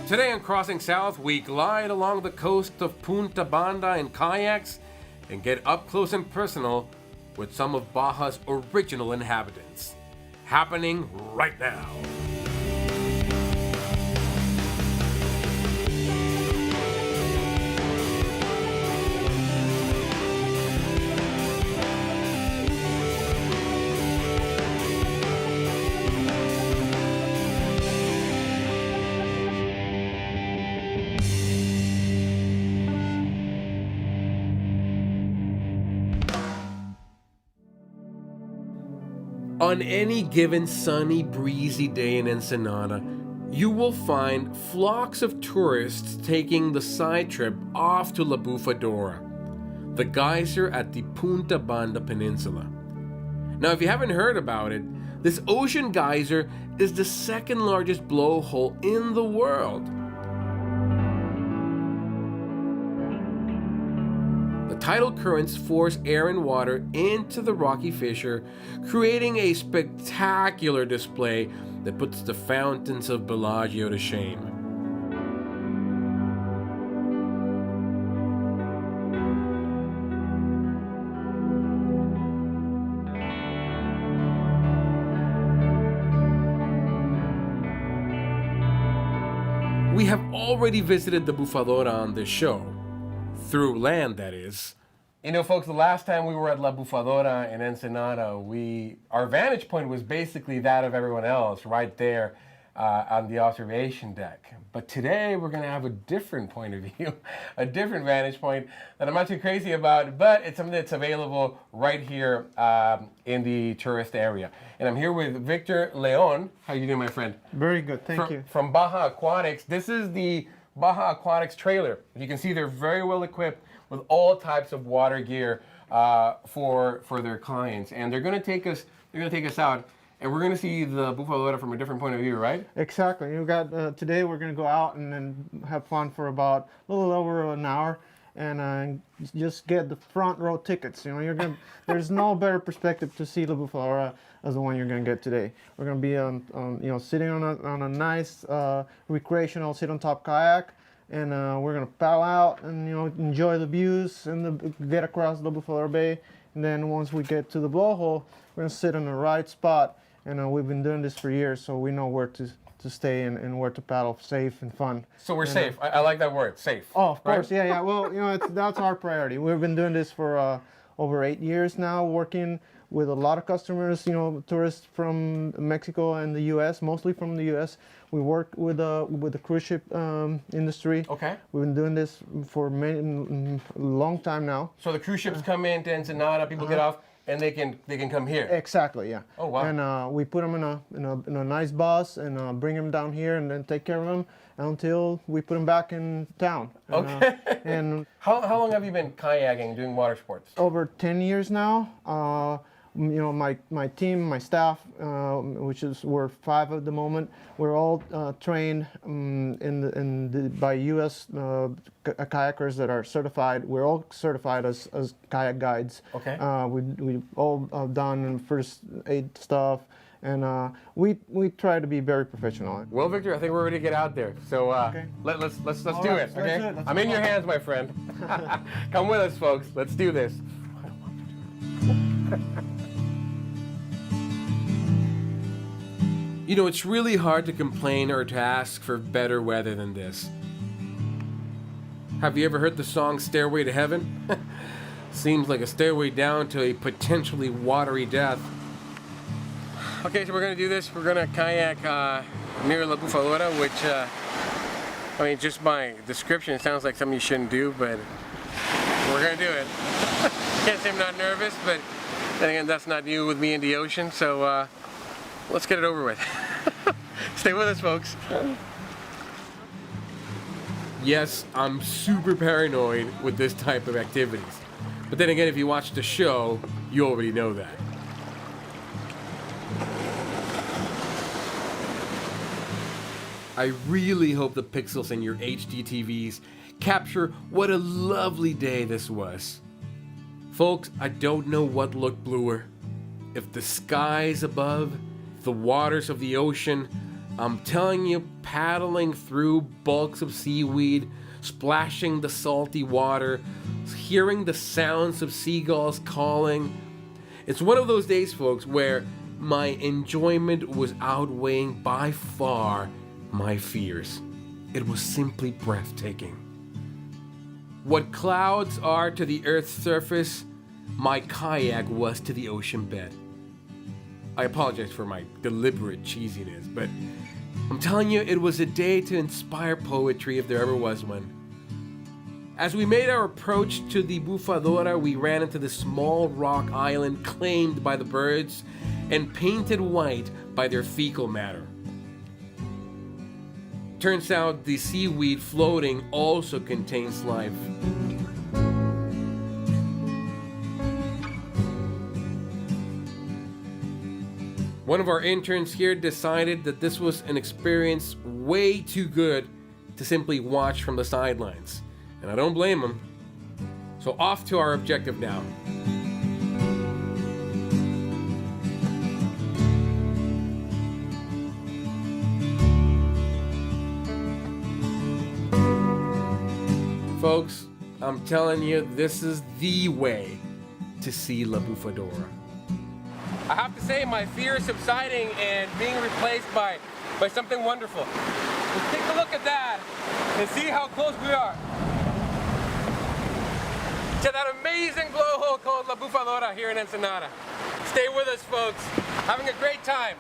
Today on Crossing South, we glide along the coast of Punta Banda in kayaks and get up close and personal with some of Baja's original inhabitants. Happening right now. On any given sunny, breezy day in Ensenada, you will find flocks of tourists taking the side trip off to La Bufadora, the geyser at the Punta Banda peninsula. Now, if you haven't heard about it, this ocean geyser is the second largest blowhole in the world. Tidal currents force air and water into the rocky fissure, creating a spectacular display that puts the fountains of Bellagio to shame. We have already visited the Bufadora on this show. Through land, that is. You know, folks, the last time we were at La Bufadora in Ensenada, our vantage point was basically that of everyone else, right there on the observation deck. But today we're going to have a different point of view, a different vantage point that I'm not too crazy about, but it's something that's available right here in the tourist area. And I'm here with Victor Leon. How you doing, my friend? Very good, thank you. From Baja Aquatics. This is the Baja Aquatics trailer. You can see they're very well equipped with all types of water gear for their clients, and they're going to take us out, and we're going to see the Bufadora from a different point of view, right? Exactly. You got today we're going to go out and then have fun for about a little over an hour, and just get the front row tickets. You know, there's no better perspective to see La Bufadora as the one you're going to get today. We're going to be sitting on a nice recreational sit-on-top kayak, and we're going to paddle out and enjoy the views and get across the Bufadora Bay. And then once we get to the blowhole, we're going to sit in the right spot. And we've been doing this for years, so we know where to stay and where to paddle safe and fun. So we're safe. I like that word, safe. Oh, of course, right? yeah. Well, that's our priority. We've been doing this for over 8 years now, working with a lot of customers, tourists from Mexico and the U.S., mostly from the U.S. We work with the cruise ship industry. Okay. We've been doing this for a long time now. So the cruise ships come into Ensenada, people get off, and they can come here. Exactly, yeah. Oh wow. And we put them in a nice bus and bring them down here and then take care of them until we put them back in town. Okay. And how long have you been kayaking, doing water sports? Over 10 years now. My team, my staff, we're 5 at the moment. We're all trained by U.S. Kayakers that are certified. We're all certified as kayak guides. Okay. We all done first aid stuff, and we try to be very professional. Well, Victor, I think we're ready to get out there. So Okay. let's do right, it. let's Okay. do it. Let's I'm in your hands, my friend. Come with us, folks. Let's do this. You know, it's really hard to complain or to ask for better weather than this. Have you ever heard the song Stairway to Heaven? Seems like a stairway down to a potentially watery death. Okay, so we're going to do this. We're going to kayak near La Bufadora, which, just by description, it sounds like something you shouldn't do, but we're going to do it. Can't say I'm not nervous, but then again, that's not you with me in the ocean, so let's get it over with. Stay with us, folks. Yes, I'm super paranoid with this type of activities. But then again, if you watch the show, you already know that. I really hope the pixels in your HD TVs capture what a lovely day this was. Folks, I don't know what looked bluer. If the skies above, the waters of the ocean, I'm telling you, paddling through bulks of seaweed, splashing the salty water, hearing the sounds of seagulls calling. It's one of those days, folks, where my enjoyment was outweighing by far my fears. It was simply breathtaking. What clouds are to the Earth's surface, my kayak was to the ocean bed. I apologize for my deliberate cheesiness, but I'm telling you, it was a day to inspire poetry if there ever was one. As we made our approach to the Bufadora, we ran into the small rock island claimed by the birds and painted white by their fecal matter. Turns out the seaweed floating also contains life. One of our interns here decided that this was an experience way too good to simply watch from the sidelines. And I don't blame him. So off to our objective now. Folks, I'm telling you, this is the way to see La Bufadora. I have to say, my fear is subsiding and being replaced by something wonderful. Let's take a look at that and see how close we are to that amazing blowhole called La Bufadora here in Ensenada. Stay with us, folks. Having a great time.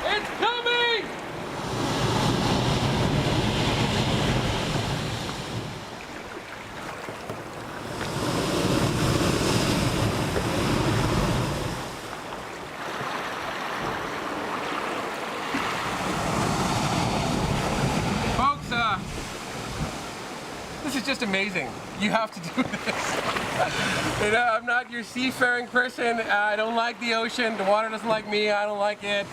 It's coming! This is just amazing. You have to do this. You know, I'm not your seafaring person. I don't like the ocean. The water doesn't like me. I don't like it.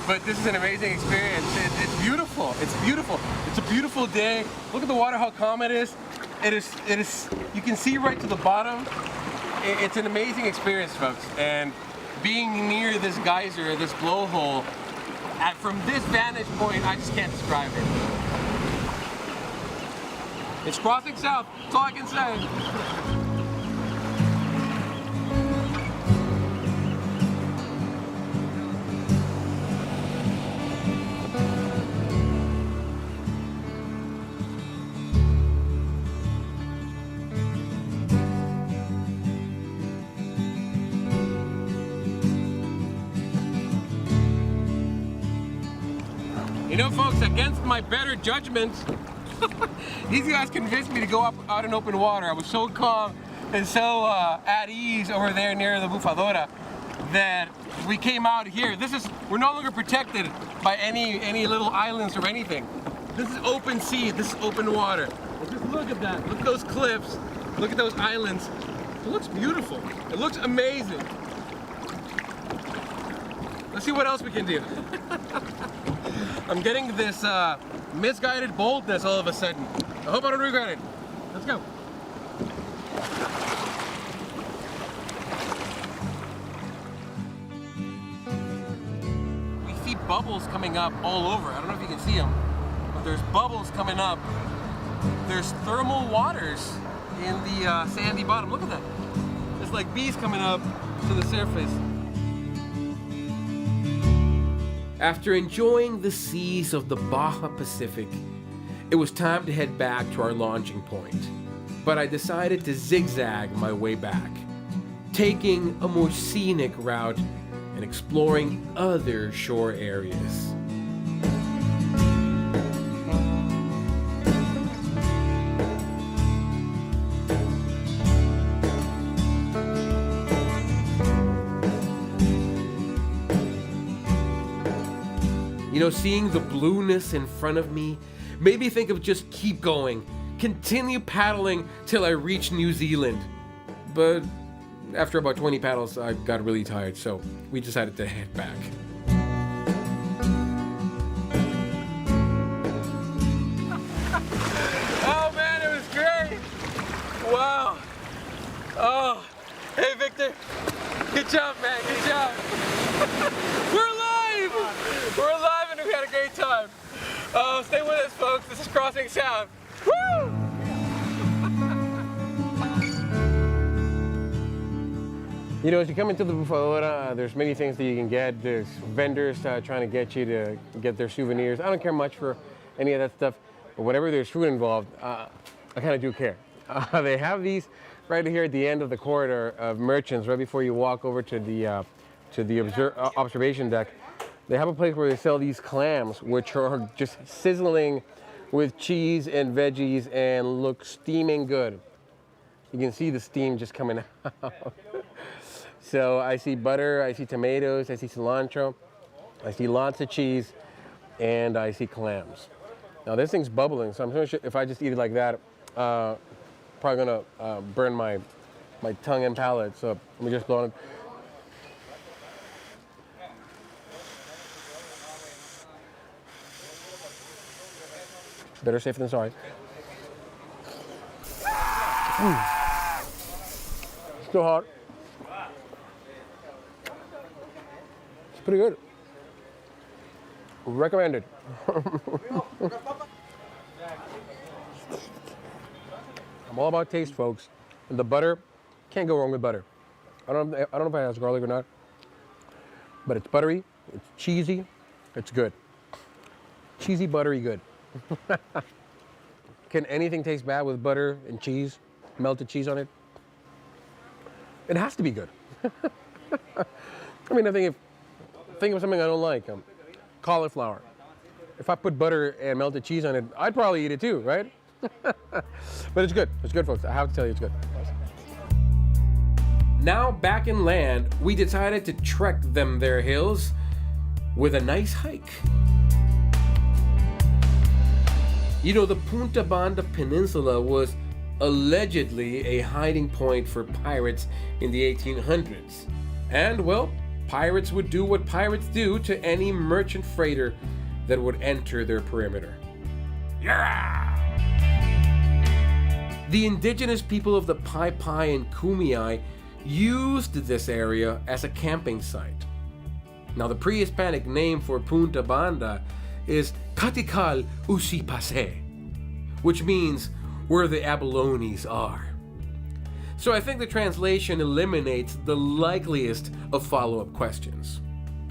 But this is an amazing experience. It's beautiful. It's beautiful. It's a beautiful day. Look at the water, how calm it is. It is. You can see right to the bottom. It's an amazing experience, folks. And being near this geyser, this blowhole, from this vantage point, I just can't describe it. It's crossing south, that's all I can say. You know, folks, against my better judgment, these guys convinced me to go out in open water. I was so calm and so at ease over there near the Bufadora that we came out here. We're no longer protected by any little islands or anything. This is open sea, this is open water. And just look at that, look at those cliffs, look at those islands. It looks beautiful, it looks amazing. Let's see what else we can do. I'm getting this misguided boldness all of a sudden. I hope I don't regret it. Let's go. We see bubbles coming up all over. I don't know if you can see them, but there's bubbles coming up. There's thermal waters in the sandy bottom. Look at that. There's like bees coming up to the surface. After enjoying the seas of the Baja Pacific, it was time to head back to our launching point. But I decided to zigzag my way back, taking a more scenic route and exploring other shore areas. You know, seeing the blueness in front of me made me think of just keep going, continue paddling till I reach New Zealand. But after about 20 paddles, I got really tired, so we decided to head back. Oh man, it was great! Good job, man. Good job. We're alive! We're alive and we had a great time. Stay with us, folks. This is Crossing South. Woo! You know, as you come into the Bufadora, there's many things that you can get. There's vendors trying to get you to get their souvenirs. I don't care much for any of that stuff, but whenever there's food involved, I kind of do care. They have these right here at the end of the corridor of merchants, right before you walk over to the observation deck. They have a place where they sell these clams, which are just sizzling with cheese and veggies and look steaming good. You can see the steam just coming out. So I see butter, I see tomatoes, I see cilantro, I see lots of cheese, and I see clams. Now this thing's bubbling, so I'm sure if I just eat it like that, probably gonna burn my tongue and palate. So let me just blow it. Better safe than sorry. Still hot. It's pretty good. Recommended. I'm all about taste, folks. And the butter, can't go wrong with butter. I don't know if it has garlic or not, but it's buttery, it's cheesy, it's good. Cheesy, buttery, good. Can anything taste bad with butter and cheese, melted cheese on it? It has to be good. I mean, think of something I don't like, cauliflower. If I put butter and melted cheese on it, I'd probably eat it too, right? But it's good. It's good, folks. I have to tell you, it's good. Now back in land, we decided to trek them their hills with a nice hike. You know, the Punta Banda Peninsula was allegedly a hiding point for pirates in the 1800s. And, well, pirates would do what pirates do to any merchant freighter that would enter their perimeter. Yeah! The indigenous people of the Pai Pai and Kumiai used this area as a camping site. Now, the pre-Hispanic name for Punta Banda is Katikal Usipase, which means where the abalones are. So I think the translation eliminates the likeliest of follow-up questions.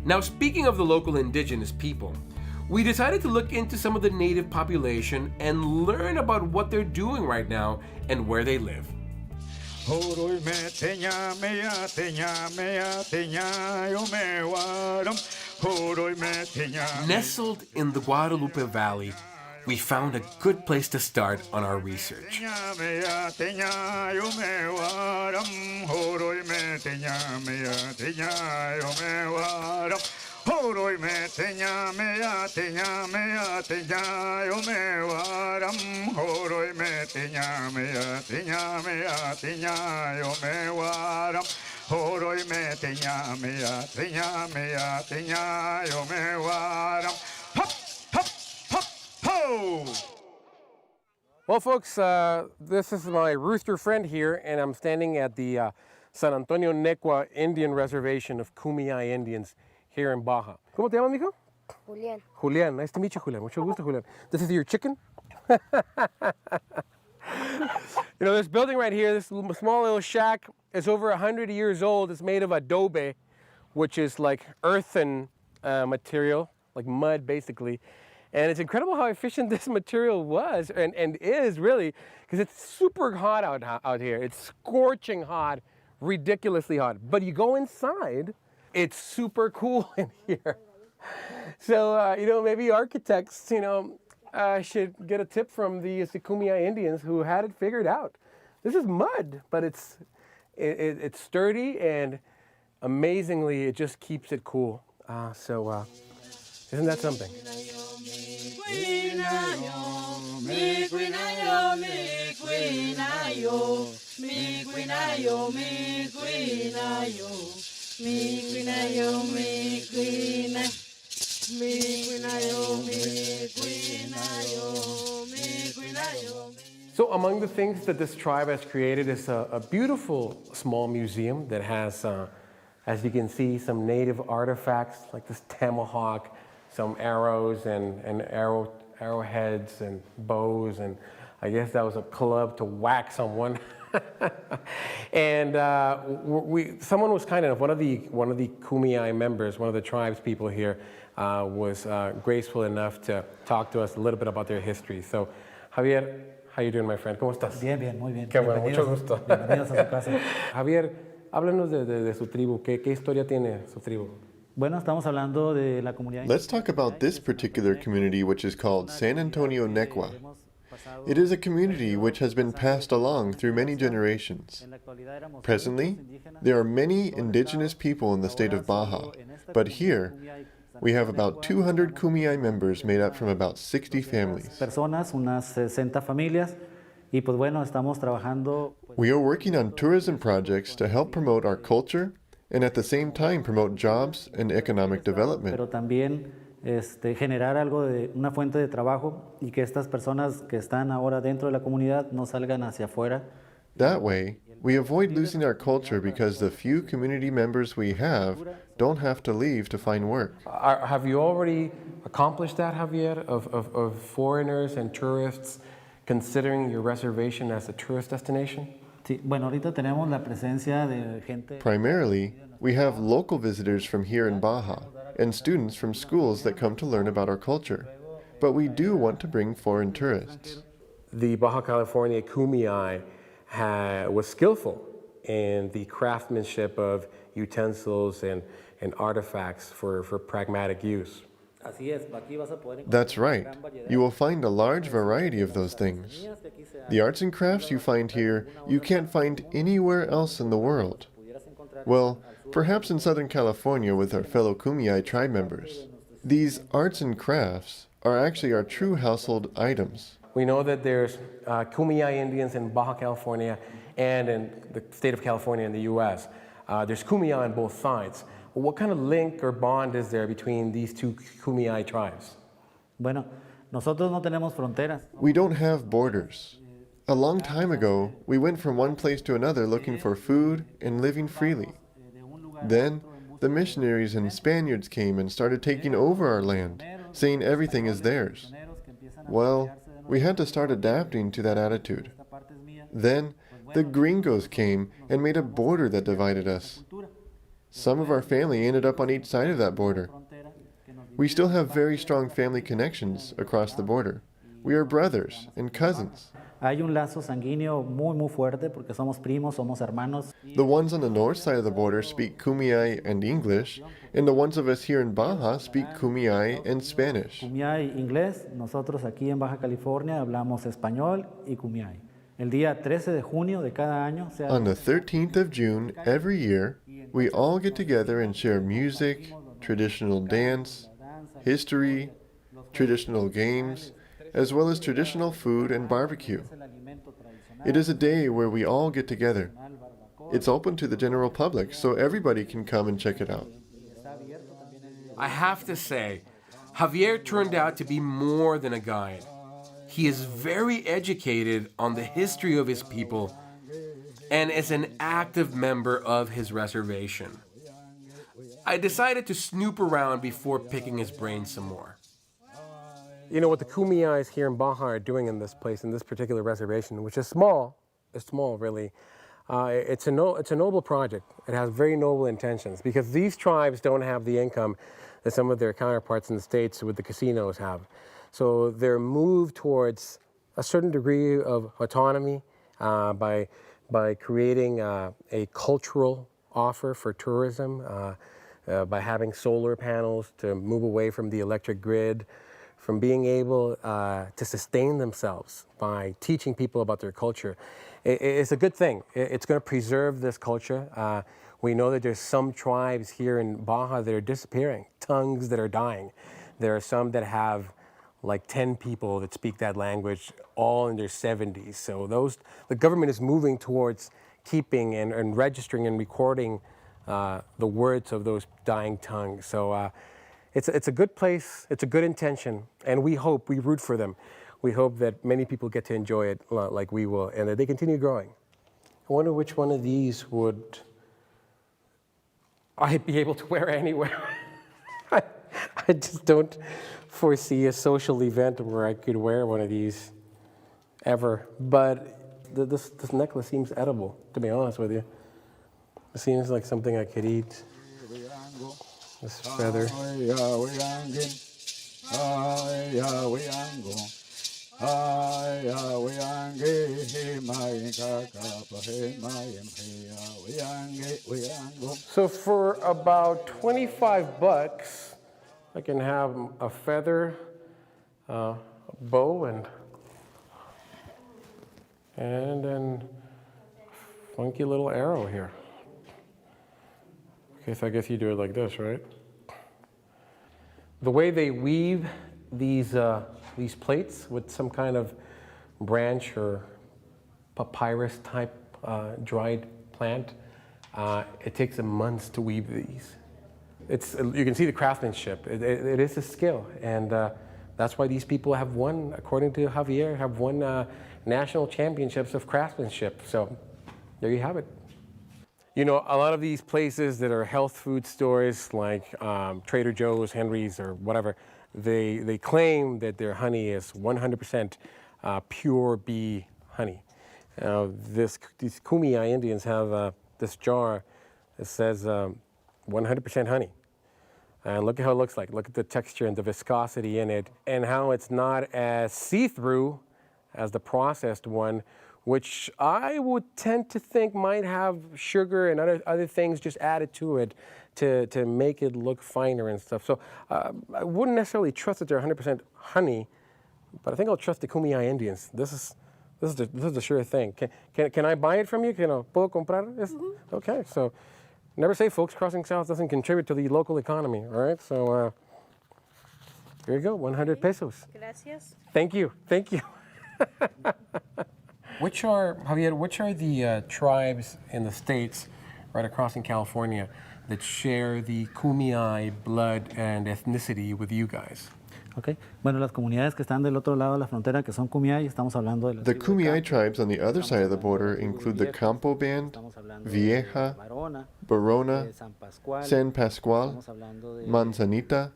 Now, speaking of the local indigenous people, we decided to look into some of the native population and learn about what they're doing right now and where they live. Nestled in the Guadalupe Valley, we found a good place to start on our research. Well, folks, this is my rooster friend here, and I'm standing at the San Antonio Necua Indian Reservation of Kumiai Indians here in Baja. ¿Cómo te llamas, mijo? Julián. Julián, nice to meet you, Julián. Mucho gusto, Julián. This is your chicken? You know, this building right here, this small little shack, is over 100 years old. It's made of adobe, which is like earthen material, like mud, basically. And it's incredible how efficient this material was and is really, because it's super hot out here. It's scorching hot, ridiculously hot. But you go inside, it's super cool in here. So, you know, maybe architects, you know, should get a tip from the Kumiai Indians who had it figured out. This is mud, but it's sturdy, and amazingly, it just keeps it cool. Isn't that something? So among the things that this tribe has created is a beautiful small museum that has As you can see, some native artifacts like this tomahawk, some arrows and arrowheads and bows, and I guess that was a club to whack someone. And someone was kind enough, one of the Kumiai members, one of the tribes people here, was graceful enough to talk to us a little bit about their history. So, Javier, how you doing, my friend? ¿Cómo estás? Bien, bien, muy bien. Qué bueno, mucho gusto. Bienvenidos a su casa. Javier, háblanos de su tribu. ¿Qué historia tiene su tribu? Bueno, estamos hablando de la comunidad. Let's talk about this particular community, which is called San Antonio Necua. It is a community which has been passed along through many generations. Presently, there are many indigenous people in the state of Baja, but here we have about 200 Kumiai members made up from about 60 families. Personas, unas 60 familias, y pues bueno, estamos trabajando. We are working on tourism projects to help promote our culture and at the same time promote jobs and economic development. Pero también generar algo de una fuente de trabajo y que estas personas que están ahora dentro de la comunidad no salgan hacia afuera. That way, we avoid losing our culture because the few community members we have don't have to leave to find work. Have you already accomplished that, Javier, of foreigners and tourists considering your reservation as a tourist destination? Sí, bueno, ahorita tenemos la presencia de gente. Primarily, we have local visitors from here in Baja and students from schools that come to learn about our culture. But we do want to bring foreign tourists. The Baja California Kumiai was skillful in the craftsmanship of utensils and artifacts for pragmatic use. That's right. You will find a large variety of those things. The arts and crafts you find here, you can't find anywhere else in the world. Well, perhaps in Southern California with our fellow Kumiai tribe members. These arts and crafts are actually our true household items. We know that there's Kumiai Indians in Baja California and in the state of California in the U.S. There's Kumiai on both sides. What kind of link or bond is there between these two Kumiai tribes? Bueno, nosotros no tenemos fronteras. We don't have borders. A long time ago, we went from one place to another looking for food and living freely. Then, the missionaries and Spaniards came and started taking over our land, saying everything is theirs. Well, we had to start adapting to that attitude. Then, the gringos came and made a border that divided us. Some of our family ended up on each side of that border. We still have very strong family connections across the border. We are brothers and cousins. Hay un lazo sanguíneo muy fuerte porque somos primos, somos hermanos. The ones on the north side of the border speak Kumiai and English, and the ones of us here in Baja speak Kumiai and Spanish. Kumiai inglés, nosotros aquí en Baja California hablamos español y Kumiai. El día 13 de junio de cada año se On the 13th of June every year, we all get together and share music, traditional dance, history, traditional games, as well as traditional food and barbecue. It is a day where we all get together. It's open to the general public, so everybody can come and check it out. I have to say, Javier turned out to be more than a guide. He is very educated on the history of his people and is an active member of his reservation. I decided to snoop around before picking his brain some more. You know what the Kumiais here in Baja are doing in this place, in this particular reservation, which is small, it's small really. It's a noble project. It has very noble intentions because these tribes don't have the income that some of their counterparts in the States with the casinos have. So they're moved towards a certain degree of autonomy by creating a cultural offer for tourism, by having solar panels to move away from the electric grid, from being able to sustain themselves by teaching people about their culture. It's a good thing. It's going to preserve this culture. We know that there's some tribes here in Baja that are disappearing, tongues that are dying. There are some that have like 10 people that speak that language, all in their 70s. So the government is moving towards keeping and registering and recording the words of those dying tongues. So it's a good place, it's a good intention, and we root for them. We hope that many people get to enjoy it like we will, and that they continue growing. I wonder which one of these I'd be able to wear anywhere. I just don't foresee a social event where I could wear one of these ever. But this necklace seems edible, to be honest with you. It seems like something I could eat. This feather. So for about 25 bucks, I can have a feather, a bow, and then funky little arrow here. Okay, so I guess you do it like this, right? The way they weave these plates with some kind of branch or papyrus type dried plant, it takes them months to weave these. You can see the craftsmanship. It is a skill, and that's why these people have won, according to Javier, have won national championships of craftsmanship. So there you have it. You know, a lot of these places that are health food stores like Trader Joe's, Henry's, or whatever, they claim that their honey is 100% pure bee honey. These Kumiai Indians have this jar that says 100% honey. And look at how it looks like. Look at the texture and the viscosity in it, and how it's not as see-through as the processed one, which I would tend to think might have sugar and other things just added to it to make it look finer and stuff. So I wouldn't necessarily trust that they're 100% honey, but I think I'll trust the Kumiai Indians. This is the sure thing. Can I buy it from you? ¿Puedo comprar? Mm-hmm. Okay, so never say, folks, Crossing South doesn't contribute to the local economy, all right? So here you go, 100 pesos. Gracias. Thank you. Which are the tribes in the States right across in California that share the Kumiai blood and ethnicity with you guys? Okay. Bueno, las comunidades que están del otro lado de la frontera, que son Kumiai, estamos hablando de The Kumiai tribes on the other side of the border include the Campo Band, Vieja, Barona, San Pascual, Manzanita,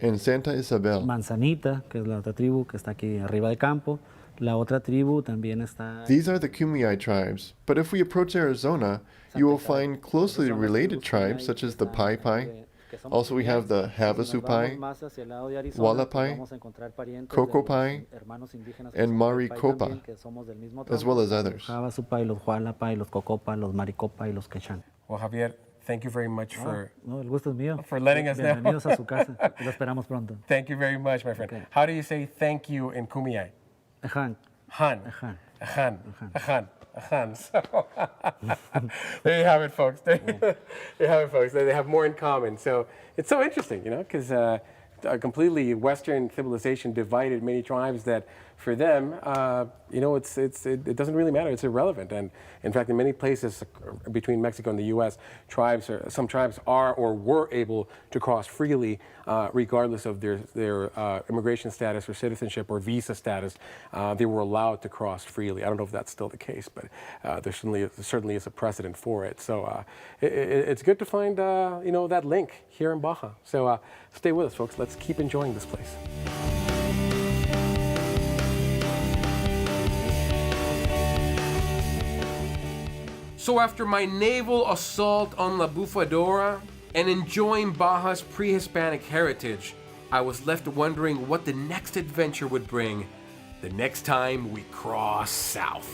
and Santa Isabel. Manzanita, que es la otra tribu que está aquí arriba del campo. La otra tribu también está. These are the Kumiai tribes, but if we approach Arizona, you will find closely related tribes such as the Pai Pai. Also, we have the Havasupai, Hualapai, Cocopai, and Maricopa, as well as others. Havasupai, los Hualapai, los Cocopa, los Maricopa y los Quechan. Well, Javier, thank you very much el gusto es mío. for letting us know. Bienvenidos a su casa. Lo esperamos pronto. Thank you very much, my friend. Okay. How do you say thank you in Kumiai? Ahan. Han. So there you have it, folks. There you have it, folks. They have more in common. So it's so interesting, because a completely Western civilization divided many tribes that, for them, it doesn't really matter. It's irrelevant. And in fact, in many places between Mexico and the U.S., some tribes are or were able to cross freely, regardless of their immigration status or citizenship or visa status. They were allowed to cross freely. I don't know if that's still the case, but there certainly is a precedent for it. So it's good to find that link here in Baja. So stay with us, folks. Let's keep enjoying this place. So after my naval assault on La Bufadora and enjoying Baja's pre-Hispanic heritage, I was left wondering what the next adventure would bring the next time we cross south.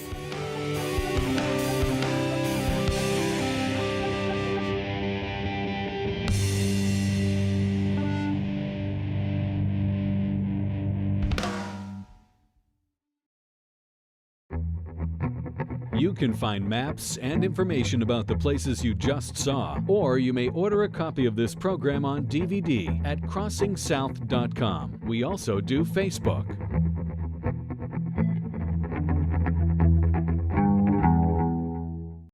You can find maps and information about the places you just saw, or you may order a copy of this program on DVD at crossingsouth.com. We also do Facebook.